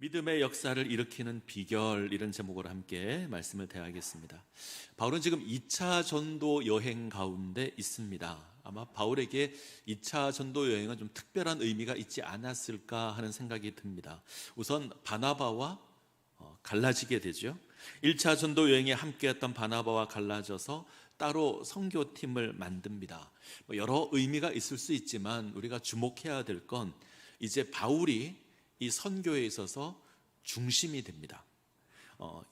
믿음의 역사를 일으키는 비결, 이런 제목으로 함께 말씀을 대하겠습니다. 바울은 지금 2차 전도 여행 가운데 있습니다. 아마 바울에게 2차 전도 여행은 좀 특별한 의미가 있지 않았을까 하는 생각이 듭니다. 우선 바나바와 갈라지게 되죠. 1차 전도 여행에 함께했던 바나바와 갈라져서 따로 선교팀을 만듭니다. 여러 의미가 있을 수 있지만 우리가 주목해야 될 건 이제 바울이 이 선교에 있어서 중심이 됩니다.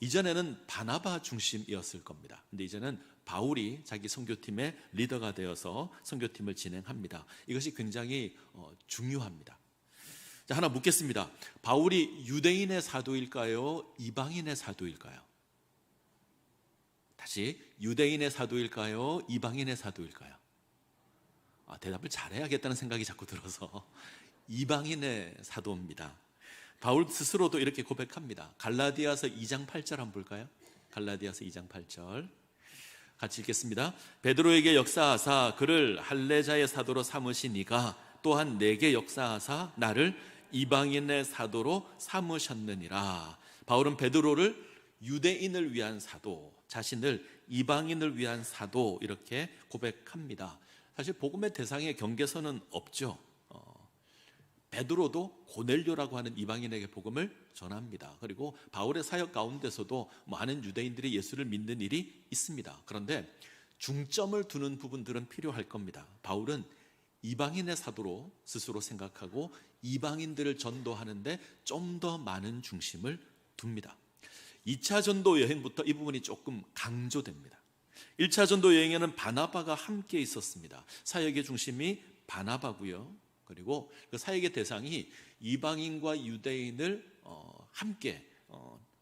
이전에는 바나바 중심이었을 겁니다. 근데 이제는 바울이 자기 선교팀의 리더가 되어서 선교팀을 진행합니다. 이것이 굉장히 중요합니다. 자, 하나 묻겠습니다. 바울이 유대인의 사도일까요? 이방인의 사도일까요? 다시, 유대인의 사도일까요? 이방인의 사도일까요? 대답을 잘해야겠다는 생각이 자꾸 들어서 이방인의 사도입니다. 바울 스스로도 이렇게 고백합니다. 갈라디아서 2장 8절 한번 볼까요? 갈라디아서 2장 8절 같이 읽겠습니다. 베드로에게 역사하사 그를 할례자의 사도로 삼으시니가 또한 내게 역사하사 나를 이방인의 사도로 삼으셨느니라. 바울은 베드로를 유대인을 위한 사도, 자신을 이방인을 위한 사도, 이렇게 고백합니다. 사실 복음의 대상의 경계선은 없죠. 베드로도 고넬료라고 하는 이방인에게 복음을 전합니다. 그리고 바울의 사역 가운데서도 많은 유대인들이 예수를 믿는 일이 있습니다. 그런데 중점을 두는 부분들은 필요할 겁니다. 바울은 이방인의 사도로 스스로 생각하고 이방인들을 전도하는데 좀 더 많은 중심을 둡니다. 2차 전도 여행부터 이 부분이 조금 강조됩니다. 1차 전도 여행에는 바나바가 함께 있었습니다. 사역의 중심이 바나바고요. 그리고 그 사역의 대상이 이방인과 유대인을 함께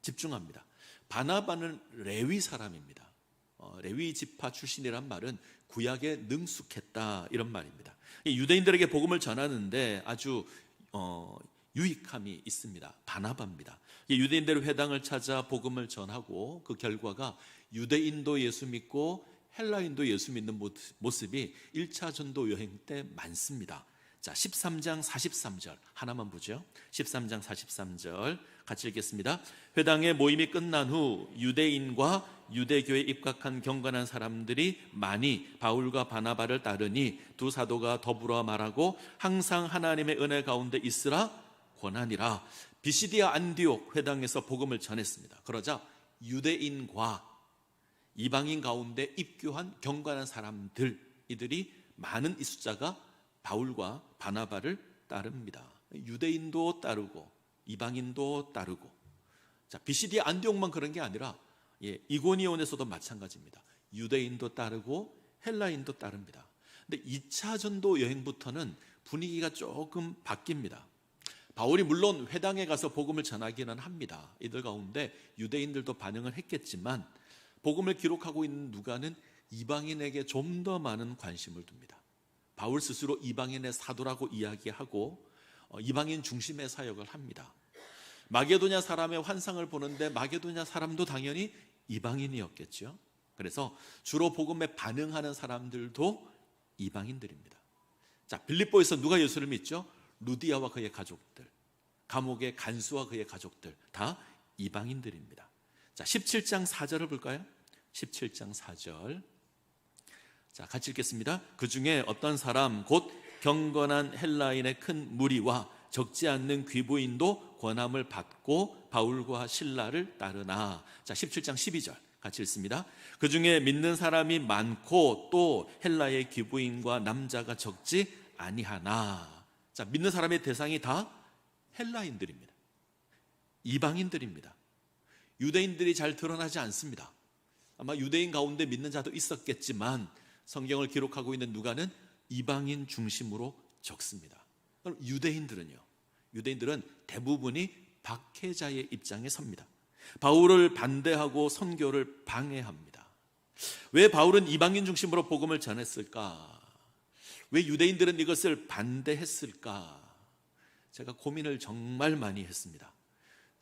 집중합니다. 바나바는 레위 사람입니다. 레위 지파 출신이란 말은 구약에 능숙했다, 이런 말입니다. 유대인들에게 복음을 전하는데 아주 유익함이 있습니다. 바나바입니다. 유대인들의 회당을 찾아 복음을 전하고 그 결과가 유대인도 예수 믿고 헬라인도 예수 믿는 모습이 1차 전도 여행 때 많습니다. 자, 13장 43절 하나만 보죠. 13장 43절 같이 읽겠습니다. 회당의 모임이 끝난 후 유대인과 유대교에 입각한 경건한 사람들이 많이 바울과 바나바를 따르니 두 사도가 더불어 말하고 항상 하나님의 은혜 가운데 있으라 권하니라. 비시디아 안디옥 회당에서 복음을 전했습니다. 그러자 유대인과 이방인 가운데 입교한 경건한 사람들, 이들이 많은 이 숫자가 바울과 바나바를 따릅니다. 유대인도 따르고 이방인도 따르고. 자, 비시디아 안디옥만 그런 게 아니라 이고니온에서도 마찬가지입니다. 유대인도 따르고 헬라인도 따릅니다. 근데 2차 전도 여행부터는 분위기가 조금 바뀝니다. 바울이 물론 회당에 가서 복음을 전하기는 합니다. 이들 가운데 유대인들도 반응을 했겠지만 복음을 기록하고 있는 누가는 이방인에게 좀 더 많은 관심을 둡니다. 바울 스스로 이방인의 사도라고 이야기하고 이방인 중심의 사역을 합니다. 마게도냐 사람의 환상을 보는데 마게도냐 사람도 당연히 이방인이었겠죠. 그래서 주로 복음에 반응하는 사람들도 이방인들입니다. 자, 빌립보에서 누가 예수를 믿죠? 루디아와 그의 가족들, 감옥의 간수와 그의 가족들, 다 이방인들입니다. 자, 17장 4절을 볼까요? 17장 4절 자, 같이 읽겠습니다. 그 중에 어떤 사람 곧 경건한 헬라인의 큰 무리와 적지 않는 귀부인도 권함을 받고 바울과 실라를 따르나. 자, 17장 12절 같이 읽습니다. 그 중에 믿는 사람이 많고 또 헬라의 귀부인과 남자가 적지 아니하나. 자, 믿는 사람의 대상이 다 헬라인들입니다. 이방인들입니다. 유대인들이 잘 드러나지 않습니다. 아마 유대인 가운데 믿는 자도 있었겠지만 성경을 기록하고 있는 누가는 이방인 중심으로 적습니다. 그럼 유대인들은요? 유대인들은 대부분이 박해자의 입장에 섭니다. 바울을 반대하고 선교를 방해합니다. 왜 바울은 이방인 중심으로 복음을 전했을까? 왜 유대인들은 이것을 반대했을까? 제가 고민을 정말 많이 했습니다.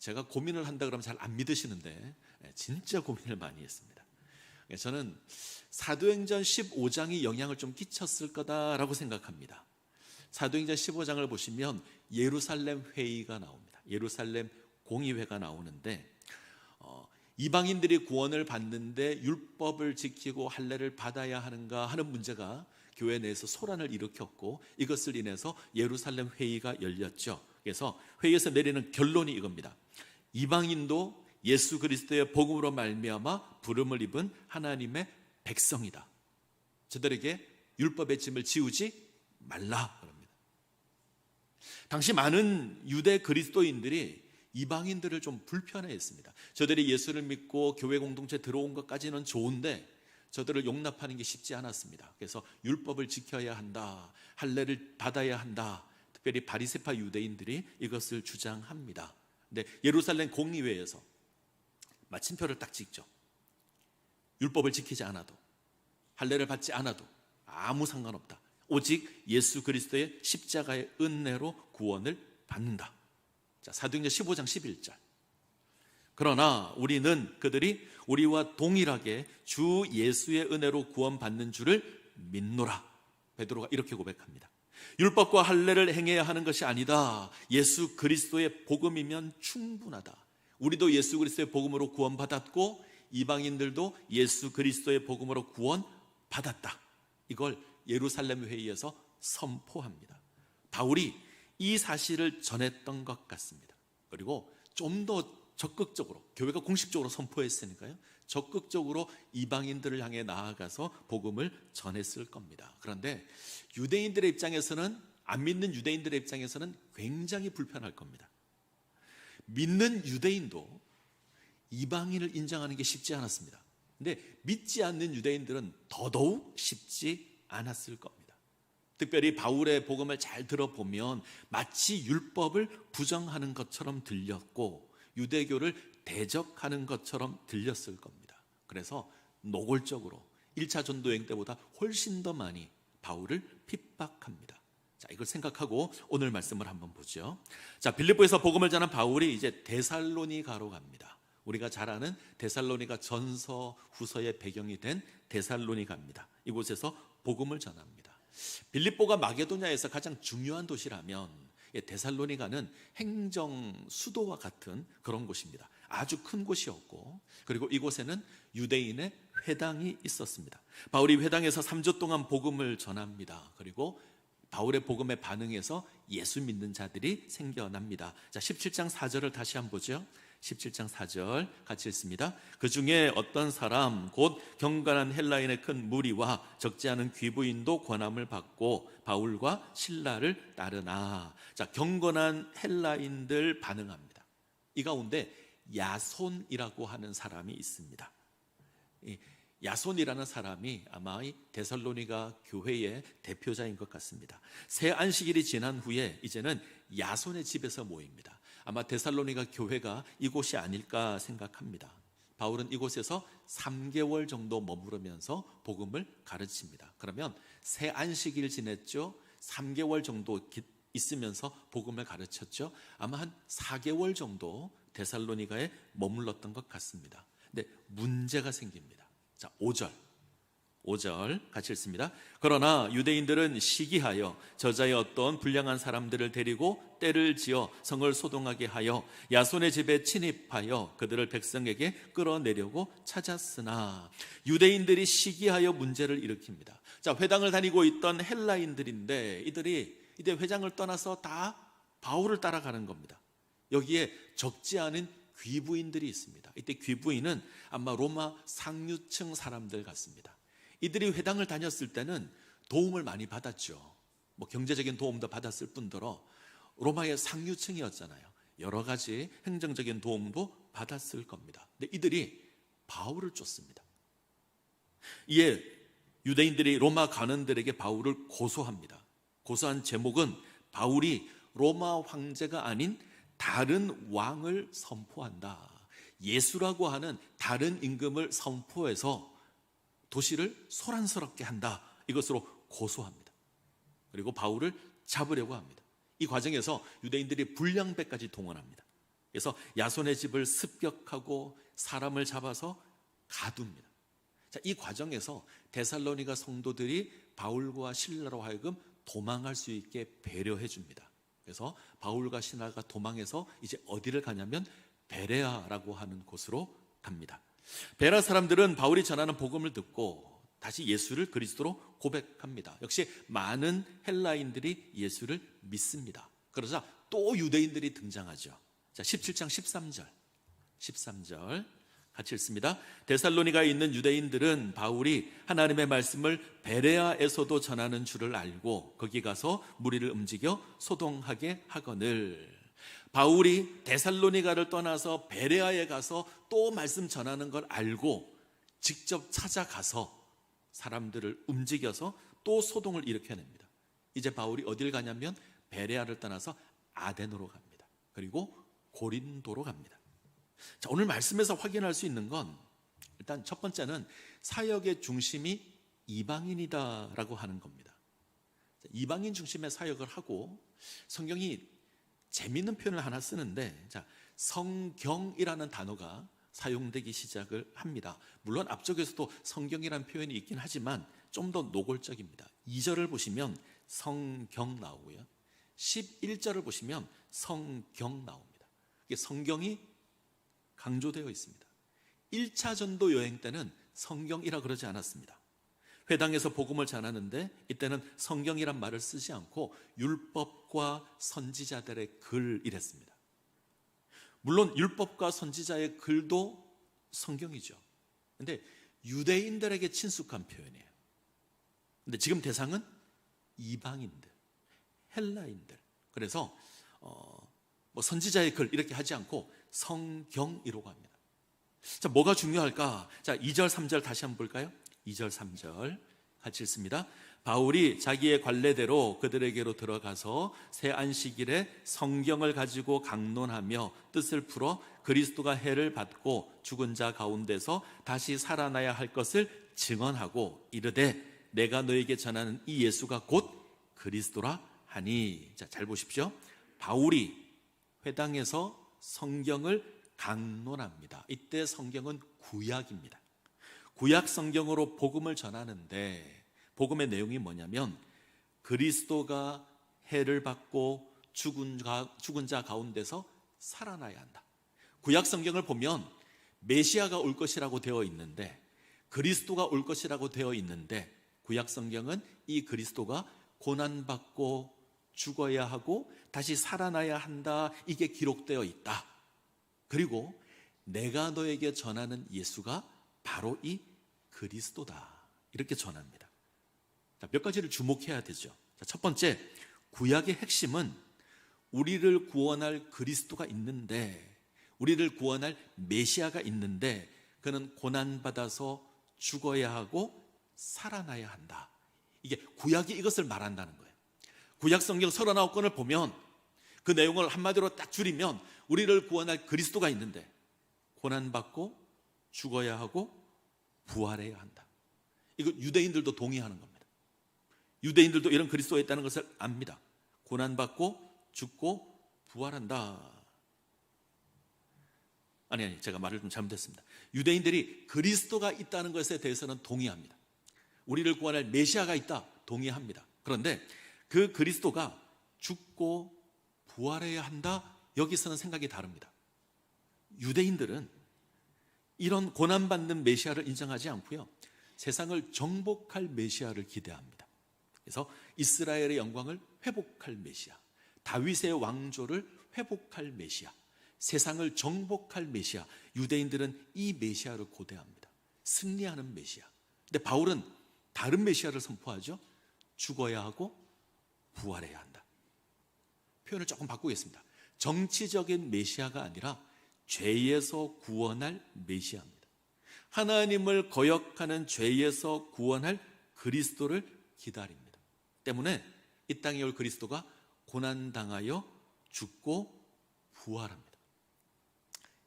제가 고민을 한다 그러면 잘 안 믿으시는데 진짜 고민을 많이 했습니다. 저는 사도행전 15장이 영향을 좀 끼쳤을 거다라고 생각합니다. 사도행전 15장을 보시면 예루살렘 회의가 나옵니다. 예루살렘 공의회가 나오는데 이방인들이 구원을 받는데 율법을 지키고 할례를 받아야 하는가 하는 문제가 교회 내에서 소란을 일으켰고, 이것을 인해서 예루살렘 회의가 열렸죠. 그래서 회의에서 내리는 결론이 이겁니다. 이방인도 예수 그리스도의 복음으로 말미암아 부름을 입은 하나님의 백성이다. 저들에게 율법의 짐을 지우지 말라 그럽니다. 당시 많은 유대 그리스도인들이 이방인들을 좀 불편해했습니다. 저들이 예수를 믿고 교회 공동체에 들어온 것까지는 좋은데 저들을 용납하는 게 쉽지 않았습니다. 그래서 율법을 지켜야 한다, 할례를 받아야 한다, 특별히 바리새파 유대인들이 이것을 주장합니다. 근데 예루살렘 공의회에서 마침표를 딱 찍죠. 율법을 지키지 않아도, 할례를 받지 않아도 아무 상관없다. 오직 예수 그리스도의 십자가의 은혜로 구원을 받는다. 자, 사도행전 15장 11절. 그러나 우리는 그들이 우리와 동일하게 주 예수의 은혜로 구원받는 줄을 믿노라. 베드로가 이렇게 고백합니다. 율법과 할례를 행해야 하는 것이 아니다. 예수 그리스도의 복음이면 충분하다. 우리도 예수 그리스도의 복음으로 구원받았고 이방인들도 예수 그리스도의 복음으로 구원받았다. 이걸 예루살렘 회의에서 선포합니다. 바울이 이 사실을 전했던 것 같습니다. 그리고 좀 더 적극적으로, 교회가 공식적으로 선포했으니까요, 적극적으로 이방인들을 향해 나아가서 복음을 전했을 겁니다. 그런데 유대인들의 입장에서는, 안 믿는 유대인들의 입장에서는 굉장히 불편할 겁니다. 믿는 유대인도 이방인을 인정하는 게 쉽지 않았습니다. 근데 믿지 않는 유대인들은 더더욱 쉽지 않았을 겁니다. 특별히 바울의 복음을 잘 들어보면 마치 율법을 부정하는 것처럼 들렸고 유대교를 대적하는 것처럼 들렸을 겁니다. 그래서 노골적으로 1차 전도여행 때보다 훨씬 더 많이 바울을 핍박합니다. 자, 이걸 생각하고 오늘 말씀을 한번 보죠. 자, 빌립보에서 복음을 전한 바울이 이제 데살로니가로 갑니다. 우리가 잘 아는 데살로니가 전서 후서의 배경이 된 데살로니가입니다. 이곳에서 복음을 전합니다. 빌립보가 마게도냐에서 가장 중요한 도시라면 데살로니가는 행정 수도와 같은 그런 곳입니다. 아주 큰 곳이었고, 그리고 이곳에는 유대인의 회당이 있었습니다. 바울이 회당에서 3주 동안 복음을 전합니다. 그리고 바울의 복음에 반응해서 예수 믿는 자들이 생겨납니다. 자, 17장 4절을 다시 한번 보죠. 17장 4절 같이 읽습니다. 그 중에 어떤 사람 곧 경건한 헬라인의 큰 무리와 적지 않은 귀부인도 권함을 받고 바울과 실라를 따르나. 자, 경건한 헬라인들 반응합니다. 이 가운데 야손이라고 하는 사람이 있습니다. 야손이라는 사람이 아마 이 데살로니가 교회의 대표자인 것 같습니다. 새 안식일이 지난 후에 이제는 야손의 집에서 모입니다. 아마 데살로니가 교회가 이곳이 아닐까 생각합니다. 바울은 이곳에서 3개월 정도 머무르면서 복음을 가르칩니다. 그러면 새 안식일 지냈죠? 3개월 정도 있으면서 복음을 가르쳤죠? 아마 한 4개월 정도 데살로니가에 머물렀던 것 같습니다. 근데 문제가 생깁니다. 자, 5절 같이 읽습니다. 그러나 유대인들은 시기하여 저자의 어떤 불량한 사람들을 데리고 떼를 지어 성을 소동하게 하여 야손의 집에 침입하여 그들을 백성에게 끌어내려고 찾았으나. 유대인들이 시기하여 문제를 일으킵니다. 자, 회당을 다니고 있던 헬라인들인데 이들이 이제 회장을 떠나서 다 바울을 따라가는 겁니다. 여기에 적지 않은 귀부인들이 있습니다. 이때 귀부인은 아마 로마 상류층 사람들 같습니다. 이들이 회당을 다녔을 때는 도움을 많이 받았죠. 뭐 경제적인 도움도 받았을 뿐더러 로마의 상류층이었잖아요. 여러 가지 행정적인 도움도 받았을 겁니다. 근데 이들이 바울을 쫓습니다. 이에 유대인들이 로마 관원들에게 바울을 고소합니다. 고소한 제목은 바울이 로마 황제가 아닌 다른 왕을 선포한다. 예수라고 하는 다른 임금을 선포해서 도시를 소란스럽게 한다. 이것으로 고소합니다. 그리고 바울을 잡으려고 합니다. 이 과정에서 유대인들이 불량배까지 동원합니다. 그래서 야손의 집을 습격하고 사람을 잡아서 가둡니다. 자, 이 과정에서 데살로니가 성도들이 바울과 실라로 하여금 도망할 수 있게 배려해 줍니다. 그래서 바울과 시라가 도망해서 이제 어디를 가냐면 베레아라고 하는 곳으로 갑니다. 베레아 사람들은 바울이 전하는 복음을 듣고 다시 예수를 그리스도로 고백합니다. 역시 많은 헬라인들이 예수를 믿습니다. 그러자 또 유대인들이 등장하죠. 자, 17장 13절 같이 읽습니다. 데살로니가에 있는 유대인들은 바울이 하나님의 말씀을 베레아에서도 전하는 줄을 알고 거기 가서 무리를 움직여 소동하게 하거늘. 바울이 데살로니가를 떠나서 베레아에 가서 또 말씀 전하는 걸 알고 직접 찾아가서 사람들을 움직여서 또 소동을 일으켜냅니다. 이제 바울이 어딜 가냐면 베레아를 떠나서 아덴으로 갑니다. 그리고 고린도로 갑니다. 자, 오늘 말씀에서 확인할 수 있는 건 일단 첫 번째는 사역의 중심이 이방인이다라고 하는 겁니다. 이방인 중심의 사역을 하고 성경이 재미있는 표현을 하나 쓰는데, 자, 성경이라는 단어가 사용되기 시작을 합니다. 물론 앞쪽에서도 성경이라는 표현이 있긴 하지만 좀 더 노골적입니다. 2절을 보시면 성경 나오고요, 11절을 보시면 성경 나옵니다. 이게 성경이 강조되어 있습니다. 1차 전도 여행 때는 성경이라 그러지 않았습니다. 회당에서 복음을 전하는데 이때는 성경이란 말을 쓰지 않고 율법과 선지자들의 글 이랬습니다. 물론 율법과 선지자의 글도 성경이죠. 근데 유대인들에게 친숙한 표현이에요. 근데 지금 대상은 이방인들, 헬라인들. 그래서 뭐 선지자의 글 이렇게 하지 않고 성경이라고 합니다. 자, 뭐가 중요할까? 자, 2절 3절 다시 한번 볼까요? 2절 3절 같이 읽습니다. 바울이 자기의 관례대로 그들에게로 들어가서 새 안식일에 성경을 가지고 강론하며 뜻을 풀어 그리스도가 해를 받고 죽은 자 가운데서 다시 살아나야 할 것을 증언하고 이르되 내가 너에게 전하는 이 예수가 곧 그리스도라 하니. 자, 잘 보십시오. 바울이 회당에서 성경을 강론합니다. 이때 성경은 구약입니다. 구약 성경으로 복음을 전하는데 복음의 내용이 뭐냐면 그리스도가 해를 받고 죽은 자 가운데서 살아나야 한다. 구약 성경을 보면 메시아가 올 것이라고 되어 있는데, 그리스도가 올 것이라고 되어 있는데, 구약 성경은 이 그리스도가 고난받고 죽어야 하고 다시 살아나야 한다, 이게 기록되어 있다. 그리고 내가 너에게 전하는 예수가 바로 이 그리스도다, 이렇게 전합니다. 자, 몇 가지를 주목해야 되죠. 자, 첫 번째, 구약의 핵심은 우리를 구원할 그리스도가 있는데, 우리를 구원할 메시아가 있는데 그는 고난받아서 죽어야 하고 살아나야 한다. 이게 구약이 이것을 말한다는 거예요. 구약 성경 39권을 보면 그 내용을 한마디로 딱 줄이면 우리를 구원할 그리스도가 있는데 고난받고 죽어야 하고 부활해야 한다. 이거 유대인들도 동의하는 겁니다. 유대인들도 이런 그리스도가 있다는 것을 압니다. 고난받고 죽고 부활한다. 아니, 제가 말을 좀 잘못했습니다. 유대인들이 그리스도가 있다는 것에 대해서는 동의합니다. 우리를 구원할 메시아가 있다, 동의합니다. 그런데 그 그리스도가 죽고 부활해야 한다, 여기서는 생각이 다릅니다. 유대인들은 이런 고난받는 메시아를 인정하지 않고요, 세상을 정복할 메시아를 기대합니다. 그래서 이스라엘의 영광을 회복할 메시아, 다윗의 왕조를 회복할 메시아, 세상을 정복할 메시아, 유대인들은 이 메시아를 고대합니다. 승리하는 메시아. 근데 바울은 다른 메시아를 선포하죠. 죽어야 하고 부활해야 한다. 표현을 조금 바꾸겠습니다. 정치적인 메시아가 아니라 죄에서 구원할 메시아입니다. 하나님을 거역하는 죄에서 구원할 그리스도를 기다립니다. 때문에 이 땅에 올 그리스도가 고난당하여 죽고 부활합니다.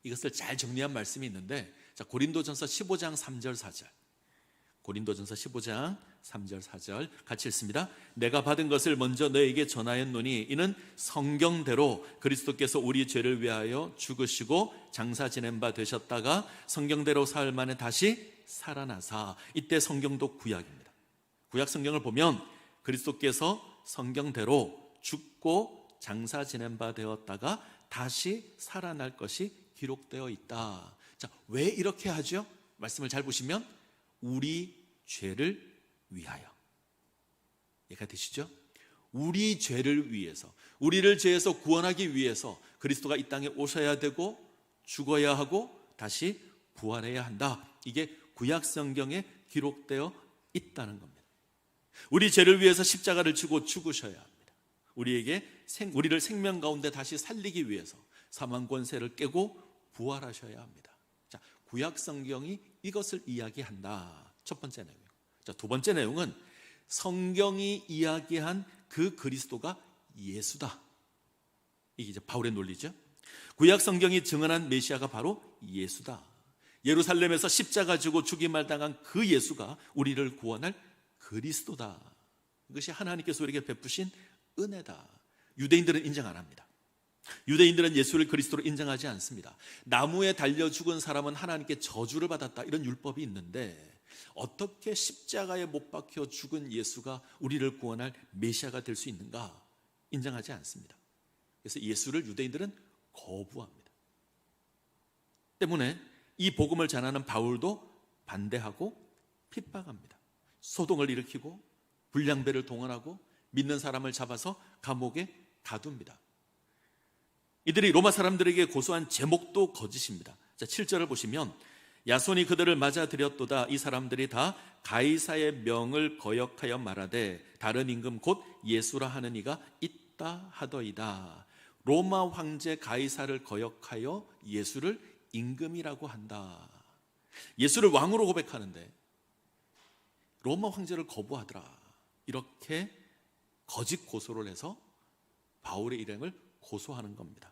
이것을 잘 정리한 말씀이 있는데, 자, 고린도전서 15장 3절 4절. 고린도전서 15장 3절 4절 같이 읽습니다. 내가 받은 것을 먼저 너에게 전하였노니 이는 성경대로 그리스도께서 우리 죄를 위하여 죽으시고 장사 지낸 바 되셨다가 성경대로 사흘 만에 다시 살아나사. 이때 성경도 구약입니다. 구약 성경을 보면 그리스도께서 성경대로 죽고 장사 지낸 바 되었다가 다시 살아날 것이 기록되어 있다. 자, 왜 이렇게 하죠? 말씀을 잘 보시면 우리 죄를 위하여. 이해가 되시죠? 우리 죄를 위해서, 우리를 죄에서 구원하기 위해서 그리스도가 이 땅에 오셔야 되고 죽어야 하고 다시 부활해야 한다. 이게 구약 성경에 기록되어 있다는 겁니다. 우리 죄를 위해서 십자가를 지고 죽으셔야 합니다. 우리를 생명 가운데 다시 살리기 위해서 사망 권세를 깨고 부활하셔야 합니다. 자, 구약 성경이 이것을 이야기한다. 첫 번째 내용. 자, 두 번째 내용은 성경이 이야기한 그 그리스도가 예수다. 이게 이제 바울의 논리죠. 구약 성경이 증언한 메시아가 바로 예수다. 예루살렘에서 십자가 지고 죽임을 당한 그 예수가 우리를 구원할 그리스도다. 이것이 하나님께서 우리에게 베푸신 은혜다. 유대인들은 인정 안 합니다. 유대인들은 예수를 그리스도로 인정하지 않습니다. 나무에 달려 죽은 사람은 하나님께 저주를 받았다, 이런 율법이 있는데 어떻게 십자가에 못 박혀 죽은 예수가 우리를 구원할 메시아가 될 수 있는가? 인정하지 않습니다. 그래서 예수를 유대인들은 거부합니다. 때문에 이 복음을 전하는 바울도 반대하고 핍박합니다. 소동을 일으키고 불량배를 동원하고 믿는 사람을 잡아서 감옥에 가둡니다. 이들이 로마 사람들에게 고소한 제목도 거짓입니다. 자, 7절을 보시면 야손이 그들을 맞아들였도다. 이 사람들이 다 가이사의 명을 거역하여 말하되 다른 임금 곧 예수라 하는 이가 있다 하더이다. 로마 황제 가이사를 거역하여 예수를 임금이라고 한다. 예수를 왕으로 고백하는데 로마 황제를 거부하더라. 이렇게 거짓 고소를 해서 바울의 일행을 고소하는 겁니다.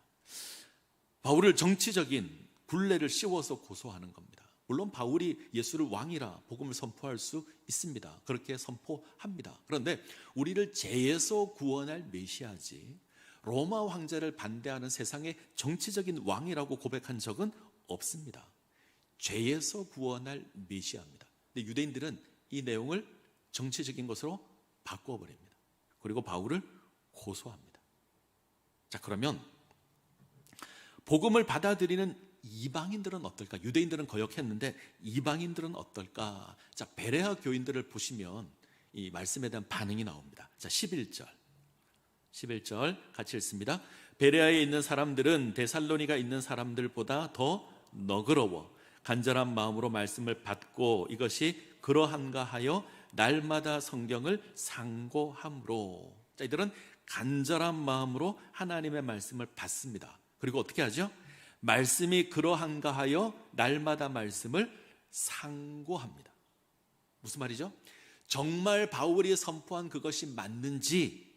바울을 정치적인 굴레를 씌워서 고소하는 겁니다. 물론 바울이 예수를 왕이라 복음을 선포할 수 있습니다. 그렇게 선포합니다. 그런데 우리를 죄에서 구원할 메시아지 로마 황제를 반대하는 세상의 정치적인 왕이라고 고백한 적은 없습니다. 죄에서 구원할 메시아입니다. 근데 유대인들은 이 내용을 정치적인 것으로 바꿔버립니다. 그리고 바울을 고소합니다. 자, 그러면 복음을 받아들이는 이방인들은 어떨까? 유대인들은 거역했는데 이방인들은 어떨까? 자, 베레아 교인들을 보시면 이 말씀에 대한 반응이 나옵니다. 자, 11절 같이 읽습니다. 베레아에 있는 사람들은 데살로니가 있는 사람들보다 더 너그러워 간절한 마음으로 말씀을 받고 이것이 그러한가 하여 날마다 성경을 상고함으로. 자, 이들은 간절한 마음으로 하나님의 말씀을 받습니다. 그리고 어떻게 하죠? 말씀이 그러한가 하여 날마다 말씀을 상고합니다. 무슨 말이죠? 정말 바울이 선포한 그것이 맞는지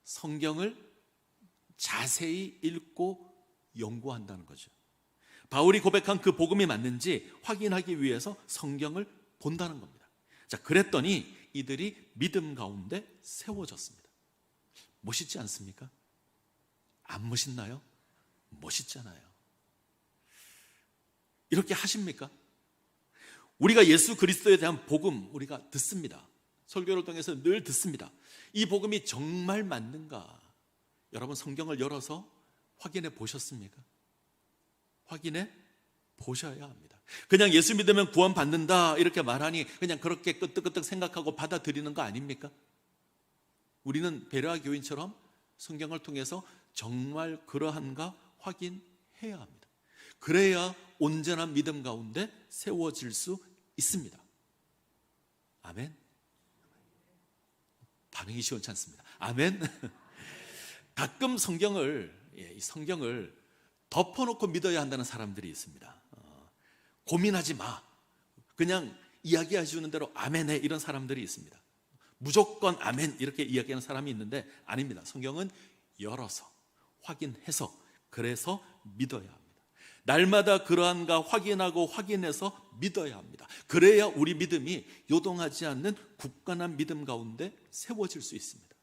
성경을 자세히 읽고 연구한다는 거죠. 바울이 고백한 그 복음이 맞는지 확인하기 위해서 성경을 본다는 겁니다. 자, 그랬더니 이들이 믿음 가운데 세워졌습니다. 멋있지 않습니까? 안 멋있나요? 멋있잖아요. 이렇게 하십니까? 우리가 예수 그리스도에 대한 복음 우리가 듣습니다. 설교를 통해서 늘 듣습니다. 이 복음이 정말 맞는가? 여러분 성경을 열어서 확인해 보셨습니까? 확인해 보셔야 합니다. 그냥 예수 믿으면 구원 받는다 이렇게 말하니 그냥 그렇게 끄떡끄떡 생각하고 받아들이는 거 아닙니까? 우리는 베레아 교인처럼 성경을 통해서 정말 그러한가 확인해야 합니다. 그래야 온전한 믿음 가운데 세워질 수 있습니다. 아멘. 반응이 시원치 않습니다. 아멘. 가끔 이 성경을 덮어놓고 믿어야 한다는 사람들이 있습니다. 고민하지 마. 그냥 이야기해 주는 대로 아멘해. 이런 사람들이 있습니다. 무조건 아멘 이렇게 이야기하는 사람이 있는데 아닙니다. 성경은 열어서 확인해서 그래서 믿어야 합니다. 날마다 그러한가 확인하고 확인해서 믿어야 합니다. 그래야 우리 믿음이 요동하지 않는 굳건한 믿음 가운데 세워질 수 있습니다.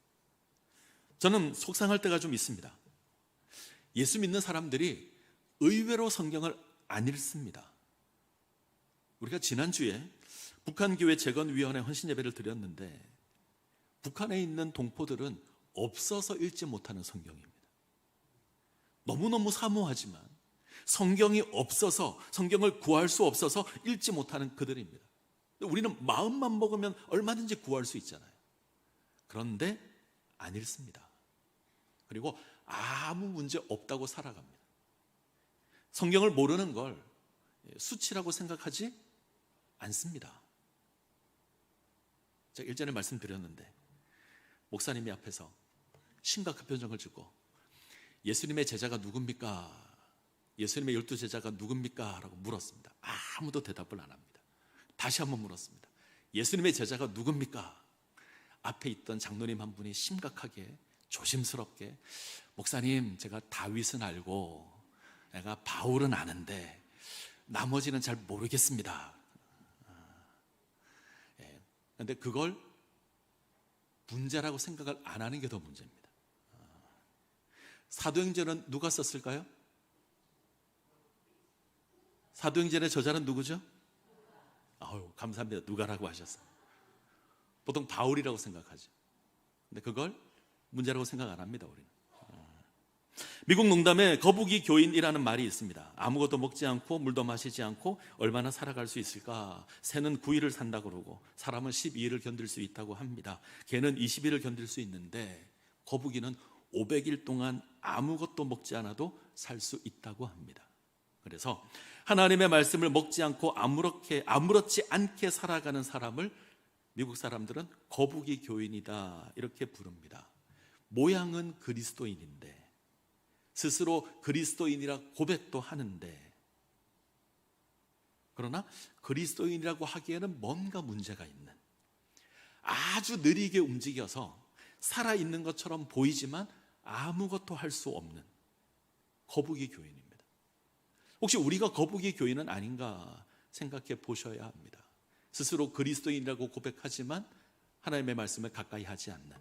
저는 속상할 때가 좀 있습니다. 예수 믿는 사람들이 의외로 성경을 안 읽습니다. 우리가 지난주에 북한교회 재건위원회 헌신예배를 드렸는데 북한에 있는 동포들은 없어서 읽지 못하는 성경입니다. 너무너무 사모하지만 성경이 없어서, 성경을 구할 수 없어서 읽지 못하는 그들입니다. 우리는 마음만 먹으면 얼마든지 구할 수 있잖아요. 그런데 안 읽습니다. 그리고 아무 문제 없다고 살아갑니다. 성경을 모르는 걸 수치라고 생각하지 않습니다. 제가 일전에 말씀드렸는데 목사님이 앞에서 심각한 표정을 짓고 예수님의 제자가 누굽니까? 예수님의 12 제자가 누굽니까? 라고 물었습니다. 아무도 대답을 안 합니다. 다시 한번 물었습니다. 예수님의 제자가 누굽니까? 앞에 있던 장로님 한 분이 심각하게 조심스럽게, 목사님, 제가 다윗은 알고 내가 바울은 아는데 나머지는 잘 모르겠습니다. 그런데 그걸 문제라고 생각을 안 하는 게 더 문제입니다. 사도행전은 누가 썼을까요? 사도행전의 저자는 누구죠? 감사합니다. 누가라고 하셨어요. 보통 바울이라고 생각하죠. 근데 그걸 문제라고 생각 안 합니다, 우리는. 미국 농담에 거북이 교인이라는 말이 있습니다. 아무것도 먹지 않고 물도 마시지 않고 얼마나 살아갈 수 있을까? 새는 9일을 산다 그러고 사람은 12일을 견딜 수 있다고 합니다. 개는 20일을 견딜 수 있는데 거북이는 500일 동안 아무것도 먹지 않아도 살 수 있다고 합니다. 그래서 하나님의 말씀을 먹지 않고 아무렇지 않게 살아가는 사람을 미국 사람들은 거북이 교인이다 이렇게 부릅니다. 모양은 그리스도인인데 스스로 그리스도인이라 고백도 하는데, 그러나 그리스도인이라고 하기에는 뭔가 문제가 있는, 아주 느리게 움직여서 살아있는 것처럼 보이지만 아무것도 할 수 없는 거북이 교인입니다. 혹시 우리가 거북이 교인은 아닌가 생각해 보셔야 합니다. 스스로 그리스도인이라고 고백하지만 하나님의 말씀을 가까이 하지 않는,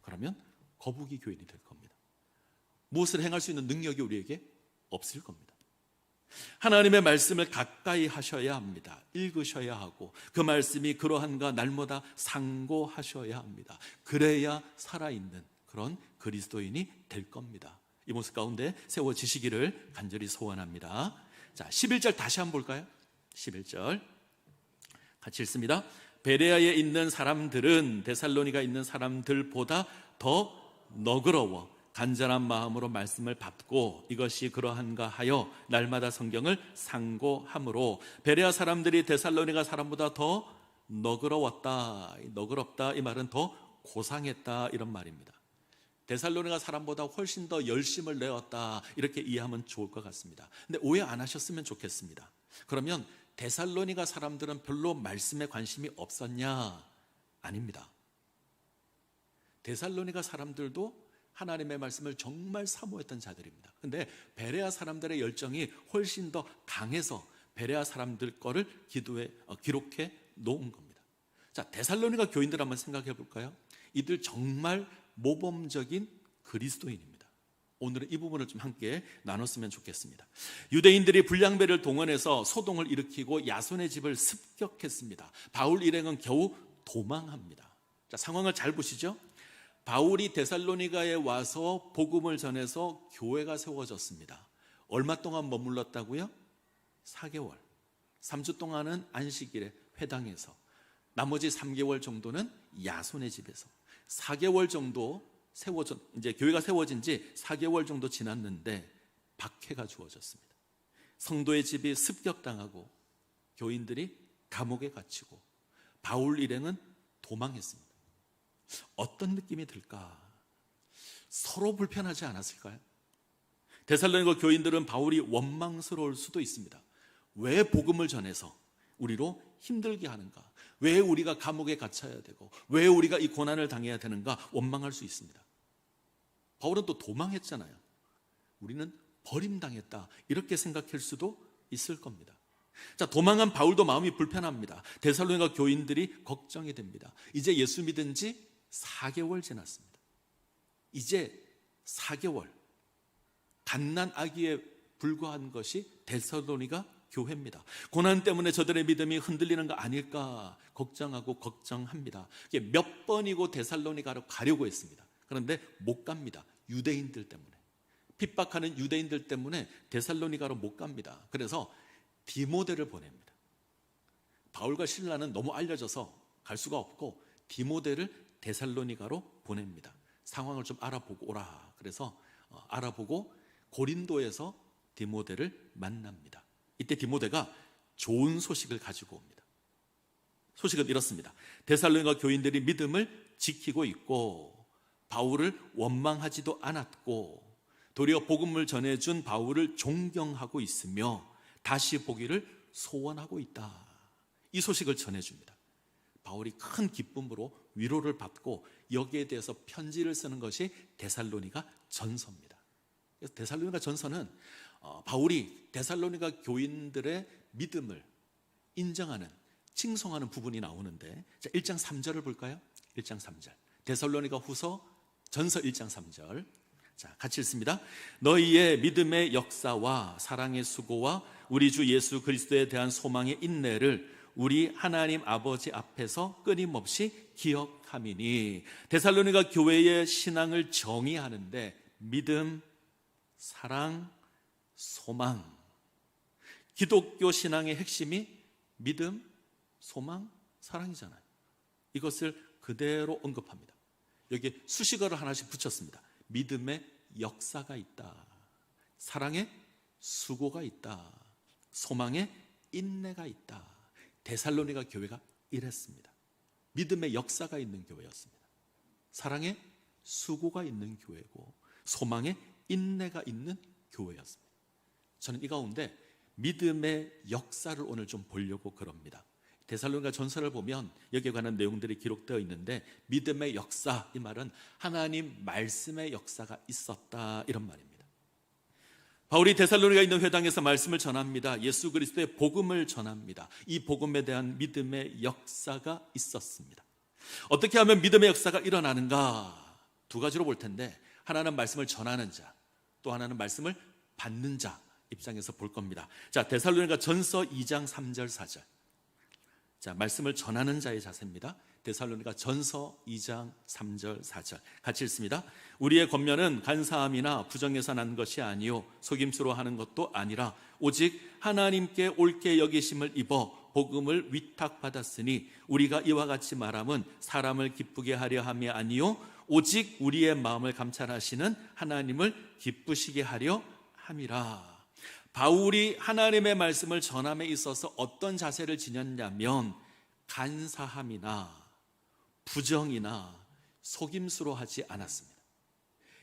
그러면 거북이 교인이 될 겁니다. 무엇을 행할 수 있는 능력이 우리에게 없을 겁니다. 하나님의 말씀을 가까이 하셔야 합니다. 읽으셔야 하고 그 말씀이 그러한가 날마다 상고하셔야 합니다. 그래야 살아있는 그런 그리스도인이 될 겁니다. 이 모습 가운데 세워지시기를 간절히 소원합니다. 자, 11절 다시 한번 볼까요? 11절 같이 읽습니다. 베레아에 있는 사람들은 데살로니가 있는 사람들보다 더 너그러워 간절한 마음으로 말씀을 받고 이것이 그러한가 하여 날마다 성경을 상고함으로 베레아 사람들이 데살로니가 사람보다 더 너그러웠다. 너그럽다 이 말은 더 고상했다 이런 말입니다. 데살로니가 사람보다 훨씬 더 열심을 내었다 이렇게 이해하면 좋을 것 같습니다. 근데 오해 안 하셨으면 좋겠습니다. 그러면 데살로니가 사람들은 별로 말씀에 관심이 없었냐? 아닙니다. 데살로니가 사람들도 하나님의 말씀을 정말 사모했던 자들입니다. 그런데 베레아 사람들의 열정이 훨씬 더 강해서 베레아 사람들 거를 기록해 놓은 겁니다. 자, 데살로니가 교인들 한번 생각해 볼까요? 이들 정말 모범적인 그리스도인입니다. 오늘은 이 부분을 좀 함께 나눴으면 좋겠습니다. 유대인들이 불량배를 동원해서 소동을 일으키고 야손의 집을 습격했습니다. 바울 일행은 겨우 도망합니다. 자, 상황을 잘 보시죠. 바울이 데살로니가에 와서 복음을 전해서 교회가 세워졌습니다. 얼마 동안 머물렀다고요? 4개월. 3주 동안은 안식일에 회당에서, 나머지 3개월 정도는 야손의 집에서, 4개월 정도 이제 교회가 세워진 지 4개월 정도 지났는데 박해가 주어졌습니다. 성도의 집이 습격당하고 교인들이 감옥에 갇히고 바울 일행은 도망했습니다. 어떤 느낌이 들까? 서로 불편하지 않았을까요? 데살로니가 교인들은 바울이 원망스러울 수도 있습니다. 왜 복음을 전해서 우리로 힘들게 하는가? 왜 우리가 감옥에 갇혀야 되고 왜 우리가 이 고난을 당해야 되는가? 원망할 수 있습니다. 바울은 또 도망했잖아요. 우리는 버림당했다 이렇게 생각할 수도 있을 겁니다. 자, 도망한 바울도 마음이 불편합니다. 데살로니가 교인들이 걱정이 됩니다. 이제 예수 믿은 지 4개월 지났습니다. 이제 4개월, 갓난 아기에 불과한 것이 데살로니가 교회입니다. 고난 때문에 저들의 믿음이 흔들리는 거 아닐까 걱정하고 걱정합니다. 몇 번이고 데살로니가로 가려고 했습니다. 그런데 못 갑니다. 유대인들 때문에. 핍박하는 유대인들 때문에 데살로니가로 못 갑니다. 그래서 디모데를 보냅니다. 바울과 실라는 너무 알려져서 갈 수가 없고 디모데를 데살로니가로 보냅니다. 상황을 좀 알아보고 오라. 그래서 알아보고 고린도에서 디모데를 만납니다. 이때 디모데가 좋은 소식을 가지고 옵니다. 소식은 이렇습니다. 데살로니가 교인들이 믿음을 지키고 있고 바울을 원망하지도 않았고 도리어 복음을 전해준 바울을 존경하고 있으며 다시 보기를 소원하고 있다. 이 소식을 전해줍니다. 바울이 큰 기쁨으로 위로를 받고 여기에 대해서 편지를 쓰는 것이 데살로니가 전서입니다. 그래서 데살로니가 전서는 바울이 데살로니가 교인들의 믿음을 인정하는, 칭송하는 부분이 나오는데, 자, 1장 3절을 볼까요? 1장 3절. 데살로니가 후서 전서 1장 3절. 자, 같이 읽습니다. 너희의 믿음의 역사와 사랑의 수고와 우리 주 예수 그리스도에 대한 소망의 인내를 우리 하나님 아버지 앞에서 끊임없이 기억함이니. 데살로니가 교회의 신앙을 정의하는데 믿음, 사랑, 소망. 기독교 신앙의 핵심이 믿음, 소망, 사랑이잖아요. 이것을 그대로 언급합니다. 여기 수식어를 하나씩 붙였습니다. 믿음의 역사가 있다. 사랑의 수고가 있다. 소망의 인내가 있다. 데살로니가 교회가 이랬습니다. 믿음의 역사가 있는 교회였습니다. 사랑의 수고가 있는 교회고 소망의 인내가 있는 교회였습니다. 저는 이 가운데 믿음의 역사를 오늘 좀 보려고 그럽니다. 데살로니가 전서를 보면 여기에 관한 내용들이 기록되어 있는데 믿음의 역사, 이 말은 하나님 말씀의 역사가 있었다, 이런 말입니다. 바울이 데살로니가 있는 회당에서 말씀을 전합니다. 예수 그리스도의 복음을 전합니다. 이 복음에 대한 믿음의 역사가 있었습니다. 어떻게 하면 믿음의 역사가 일어나는가? 두 가지로 볼 텐데, 하나는 말씀을 전하는 자, 또 하나는 말씀을 받는 자 입장에서 볼 겁니다. 자, 데살로니가 전서 2장 3절 4절. 자, 말씀을 전하는 자의 자세입니다. 데살로니가 전서 2장 3절 4절 같이 읽습니다. 우리의 권면은 간사함이나 부정에서 난 것이 아니요 속임수로 하는 것도 아니라 오직 하나님께 옳게 여기심을 입어 복음을 위탁받았으니 우리가 이와 같이 말함은 사람을 기쁘게 하려 함이 아니요 오직 우리의 마음을 감찰하시는 하나님을 기쁘시게 하려 함이라. 바울이 하나님의 말씀을 전함에 있어서 어떤 자세를 지녔냐면 간사함이나 부정이나 속임수로 하지 않았습니다.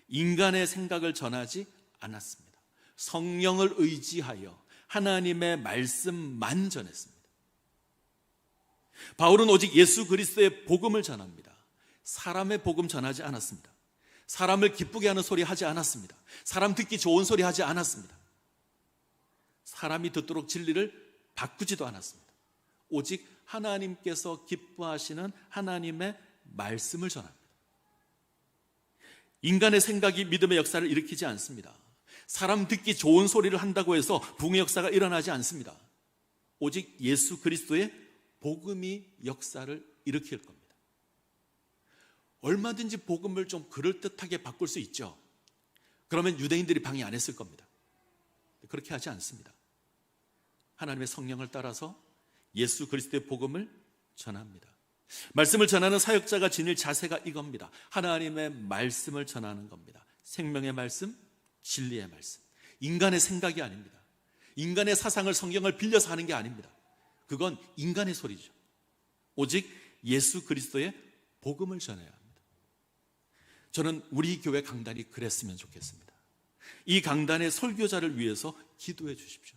인간의 생각을 전하지 않았습니다. 성령을 의지하여 하나님의 말씀만 전했습니다. 바울은 오직 예수 그리스도의 복음을 전합니다. 사람의 복음 전하지 않았습니다. 사람을 기쁘게 하는 소리 하지 않았습니다. 사람 듣기 좋은 소리 하지 않았습니다. 사람이 듣도록 진리를 바꾸지도 않았습니다. 오직 하나님께서 기뻐하시는 하나님의 말씀을 전합니다. 인간의 생각이 믿음의 역사를 일으키지 않습니다. 사람 듣기 좋은 소리를 한다고 해서 부흥의 역사가 일어나지 않습니다. 오직 예수 그리스도의 복음이 역사를 일으킬 겁니다. 얼마든지 복음을 좀 그럴듯하게 바꿀 수 있죠. 그러면 유대인들이 방해 안 했을 겁니다. 그렇게 하지 않습니다. 하나님의 성령을 따라서 예수 그리스도의 복음을 전합니다. 말씀을 전하는 사역자가 지닐 자세가 이겁니다. 하나님의 말씀을 전하는 겁니다. 생명의 말씀, 진리의 말씀. 인간의 생각이 아닙니다. 인간의 사상을, 성경을 빌려서 하는 게 아닙니다. 그건 인간의 소리죠. 오직 예수 그리스도의 복음을 전해야 합니다. 저는 우리 교회 강단이 그랬으면 좋겠습니다. 이 강단의 설교자를 위해서 기도해 주십시오.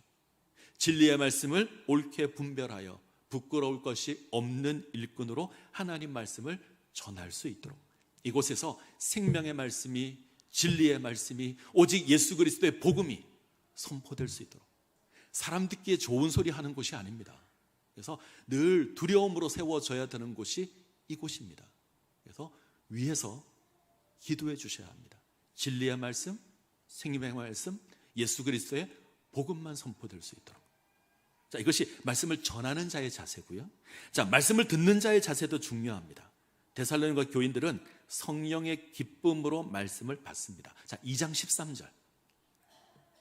진리의 말씀을 옳게 분별하여 부끄러울 것이 없는 일꾼으로 하나님 말씀을 전할 수 있도록, 이곳에서 생명의 말씀이, 진리의 말씀이, 오직 예수 그리스도의 복음이 선포될 수 있도록, 사람 듣기에 좋은 소리 하는 곳이 아닙니다. 그래서 늘 두려움으로 세워져야 되는 곳이 이곳입니다. 그래서 위에서 기도해 주셔야 합니다. 진리의 말씀, 생명의 말씀, 예수 그리스도의 복음만 선포될 수 있도록. 자, 이것이 말씀을 전하는 자의 자세고요. 자, 말씀을 듣는 자의 자세도 중요합니다. 데살로니가 교인들은 성령의 기쁨으로 말씀을 받습니다. 자, 2장 13절.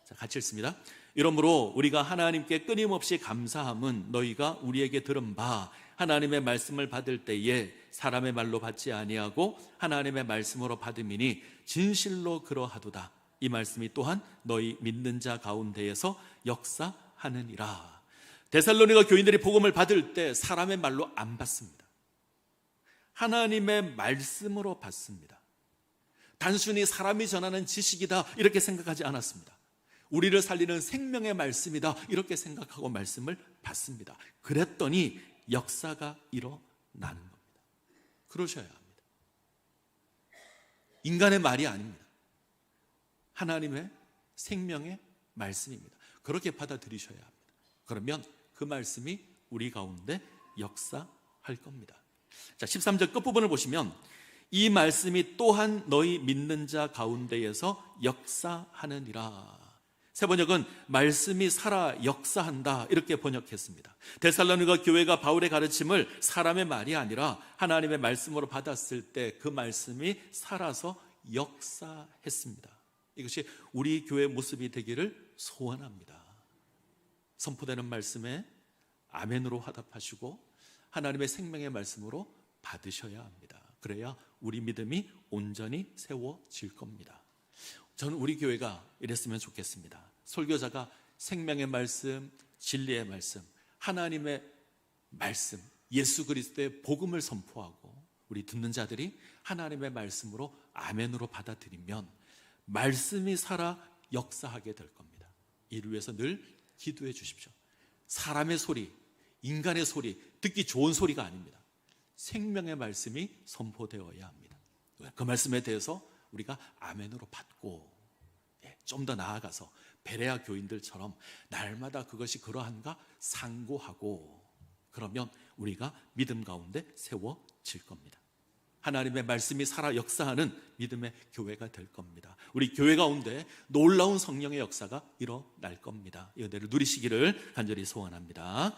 자, 같이 읽습니다. 이러므로 우리가 하나님께 끊임없이 감사함은 너희가 우리에게 들은 바 하나님의 말씀을 받을 때에 사람의 말로 받지 아니하고 하나님의 말씀으로 받음이니 진실로 그러하도다. 이 말씀이 또한 너희 믿는 자 가운데에서 역사하느니라. 데살로니가 교인들이 복음을 받을 때 사람의 말로 안 받습니다. 하나님의 말씀으로 받습니다. 단순히 사람이 전하는 지식이다 이렇게 생각하지 않았습니다. 우리를 살리는 생명의 말씀이다 이렇게 생각하고 말씀을 받습니다. 그랬더니 역사가 일어나는 겁니다. 그러셔야 합니다. 인간의 말이 아닙니다. 하나님의 생명의 말씀입니다. 그렇게 받아들이셔야 합니다. 그러면 그 말씀이 우리 가운데 역사할 겁니다. 자, 13절 끝부분을 보시면 이 말씀이 또한 너희 믿는 자 가운데에서 역사하느니라. 새 번역은 말씀이 살아 역사한다 이렇게 번역했습니다. 데살로니가 교회가 바울의 가르침을 사람의 말이 아니라 하나님의 말씀으로 받았을 때 그 말씀이 살아서 역사했습니다. 이것이 우리 교회의 모습이 되기를 소원합니다. 선포되는 말씀에 아멘으로 화답하시고 하나님의 생명의 말씀으로 받으셔야 합니다. 그래야 우리 믿음이 온전히 세워질 겁니다. 저는 우리 교회가 이랬으면 좋겠습니다. 설교자가 생명의 말씀, 진리의 말씀, 하나님의 말씀, 예수 그리스도의 복음을 선포하고 우리 듣는 자들이 하나님의 말씀으로 아멘으로 받아들이면 말씀이 살아 역사하게 될 겁니다. 이를 위해서 늘 기도해 주십시오. 사람의 소리, 인간의 소리, 듣기 좋은 소리가 아닙니다. 생명의 말씀이 선포되어야 합니다. 그 말씀에 대해서 우리가 아멘으로 받고 좀 더 나아가서 베레아 교인들처럼 날마다 그것이 그러한가 상고하고 그러면 우리가 믿음 가운데 세워질 겁니다. 하나님의 말씀이 살아 역사하는 믿음의 교회가 될 겁니다. 우리 교회 가운데 놀라운 성령의 역사가 일어날 겁니다. 이 은혜를 누리시기를 간절히 소원합니다.